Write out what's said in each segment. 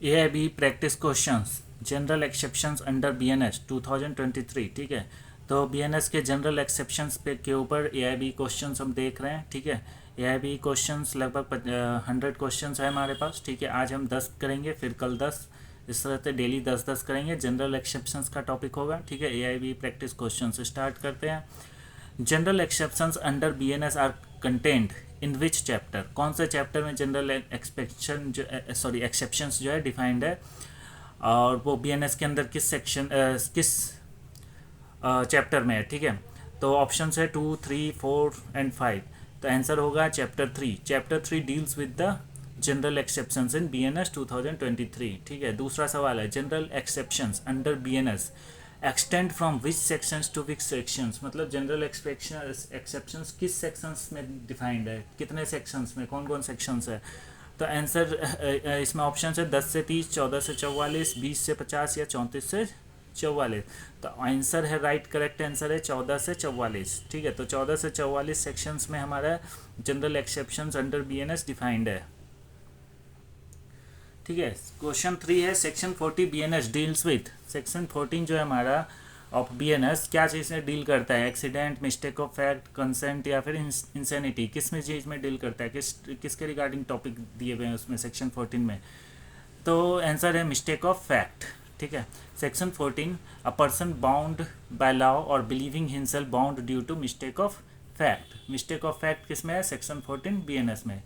AIB practice questions general exceptions under BNS 2023। ठीक है, तो BNS के जनरल एक्सेप्शंस पे के ऊपर AIB क्वेश्चंस हम देख रहे हैं। ठीक है, AIB क्वेश्चंस लगभग 100 क्वेश्चंस है हमारे पास। ठीक है, आज हम 10 करेंगे, फिर कल 10, इस तरह से डेली 10-10 करेंगे। जनरल एक्सेप्शंस का टॉपिक होगा। ठीक है, AIB प्रैक्टिस क्वेश्चंस स्टार्ट करते हैं। General exceptions under BNS are contained in which chapter? कौन से चैप्टर में जनरल एक्सपेक्शन जो एक्सेप्शंस जो है डिफाइंड है, और वो BNS के अंदर किस सेक्शन किस चैप्टर में है? ठीक है, तो ऑप्शन है 2, 3, 4 एंड 5। तो आंसर होगा chapter 3। Chapter 3 deals with the general exceptions in BNS 2023। ठीक है, दूसरा सवाल है general exceptions under BNS extend from which sections to which sections? मतलब जनरल एक्सेप्शंस किस सेक्शंस में डिफाइंड है, कितने सेक्शंस में, कौन कौन सेक्शंस है? तो आंसर इसमें ऑप्शन है 10 से 30, 14 से 44, 20 से 50 या 34 से 44। तो आंसर है राइट, करेक्ट आंसर है 14 से 44। ठीक है, तो 14 से 44 सेक्शंस में हमारा general exceptions under BNS defined है। ठीक है, क्वेश्चन 3 है section 40 BNS deals with. Section 14 जो है हमारा ऑफ BNS क्या चीज़ से डील करता है? Accident, mistake of fact, consent या फिर इंसेनिटी? किस में चीज़ में डील करता है? किसके रिगार्डिंग टॉपिक दिए हुए हैं उसमें सेक्शन 14 में? तो आंसर है मिस्टेक ऑफ फैक्ट। ठीक है, section 14 a person bound by law और believing himself bound due to mistake of fact. Mistake of fact किस में है? सेक्शन 14 BNS में।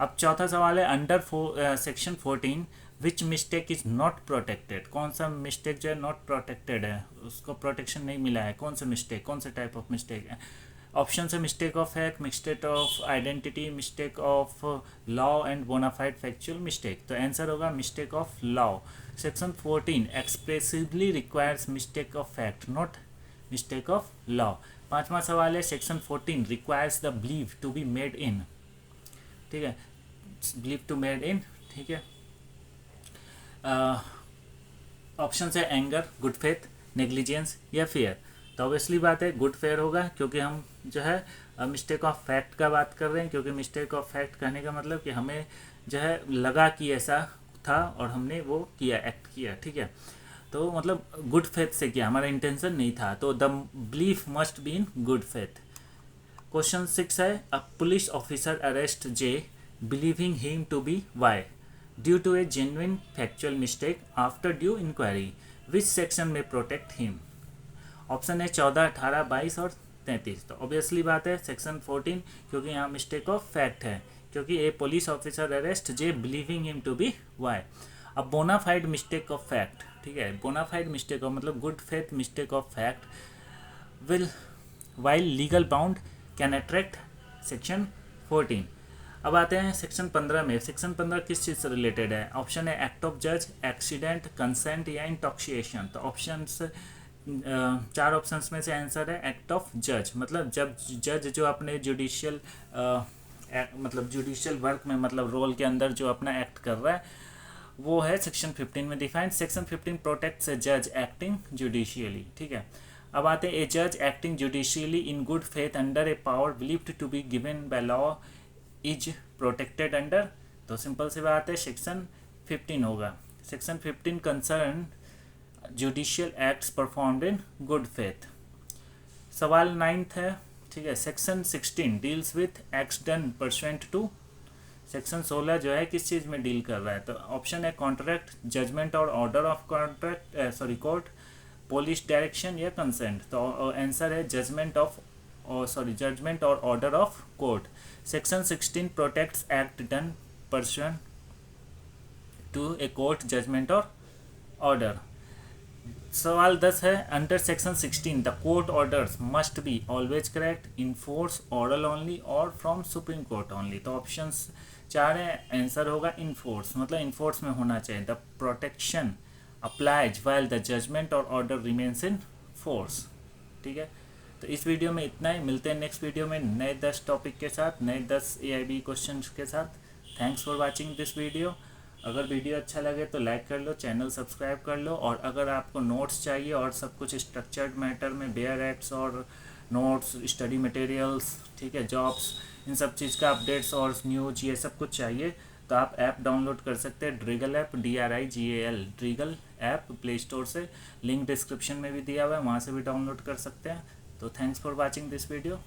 अब चौथा सवाल है under section 14 which mistake is not protected? कौन सा मिस्टेक जो है नॉट प्रोटेक्टेड है, उसको प्रोटेक्शन नहीं मिला है? कौन सा मिस्टेक, कौन सा टाइप ऑफ मिस्टेक है? ऑप्शन है mistake of fact, mistake of identity, mistake of law and bona fide factual mistake. तो आंसर होगा mistake of law. Section 14 expressively requires mistake of fact, not mistake of law. पांचवा सवाल है section 14 requires the believe to be made in. ठीक है, believe to made in. ठीक है, option है एंगर, गुड फेथ, नेग्लिजेंस या फियर। तो ऑब्वियसली बात है गुड फेयर होगा, क्योंकि हम जो है मिस्टेक ऑफ फैक्ट का बात कर रहे हैं। क्योंकि मिस्टेक ऑफ फैक्ट कहने का मतलब कि हमें जो है लगा कि ऐसा था और हमने वो किया, एक्ट किया। ठीक है, तो मतलब गुड फेथ से किया, हमारा इंटेंशन नहीं था। तो the belief must be in good faith. Question 6 है a police officer arrest J believing him to be Y due to a genuine factual mistake after due inquiry, which section में protect him? Option है 14, 18, 22 और 33। तो obviously बात है section 14, क्योंकि यहाँ mistake of fact है, क्योंकि a police officer arrest J believing him to be Y. अब बोनाफाइड मिस्टेक ऑफ फैक्ट, ठीक है, बोनाफाइड मिस्टेक ऑफ मतलब good faith mistake of fact will while legal bound can attract section 14। अब आते हैं section 15 में। सेक्शन 15 किस चीज़ से रिलेटेड है? ऑप्शन है एक्ट ऑफ जज, एक्सीडेंट, कंसेंट या इंटॉक्सिएशन। तो ऑप्शंस 4 ऑप्शंस में से आंसर है एक्ट ऑफ जज। मतलब जब जज जो अपने जुडिशियल मतलब जुडिशियल वर्क में मतलब रोल के अंदर जो अपना एक्ट कर रहा है, वो है सेक्शन 15 में डिफाइंड। सेक्शन 15 प्रोटेक्ट्स ए जज एक्टिंग जुडिशियली। ठीक है, अब आते हैं ए जज acting judicially in good faith under a power believed to be given by law is protected under. तो सिंपल सी बात है सेक्शन 15 होगा। Section 15 concern judicial acts performed in good faith. सवाल 9th है। ठीक है, section 16 deals with acts done pursuant to. Section 16 जो है किस चीज़ में डील कर रहा है? तो ऑप्शन है कॉन्ट्रैक्ट, जजमेंट और order of contract court, police direction या कंसेंट। तो आंसर है जजमेंट और order of court. Section 16 protects act done pursuant to a court judgment और ऑर्डर। सवाल 10 है under section 16 the court orders must be always correct, in force, oral only और from supreme court only. तो options 4 है, answer होगा enforce, मतलब enforce में होना चाहिए। The protection applies while the judgment और ऑर्डर रिमेन्स इन फोर्स। ठीक है, तो इस वीडियो में इतना ही। मिलते हैं नेक्स्ट वीडियो में नए 10 टॉपिक के साथ, नए 10 AIB क्वेश्चन के साथ। Thanks for watching this video. अगर वीडियो अच्छा लगे तो लाइक कर लो, चैनल सब्सक्राइब कर लो। और अगर आपको नोट्स चाहिए और सब कुछ स्ट्रक्चर्ड मैटर में बेयर एक्ट्स और नोट्स, स्टडी मटेरियल्स, ठीक है, जॉब्स, इन सब चीज़ का अपडेट्स और न्यूज ये सब कुछ चाहिए तो आप ऐप डाउनलोड कर सकते हैं, Drigal app, DRIGAL, Drigal app Play Store से। लिंक डिस्क्रिप्शन में भी दिया हुआ है, वहाँ से भी डाउनलोड कर सकते हैं। तो thanks for watching this video.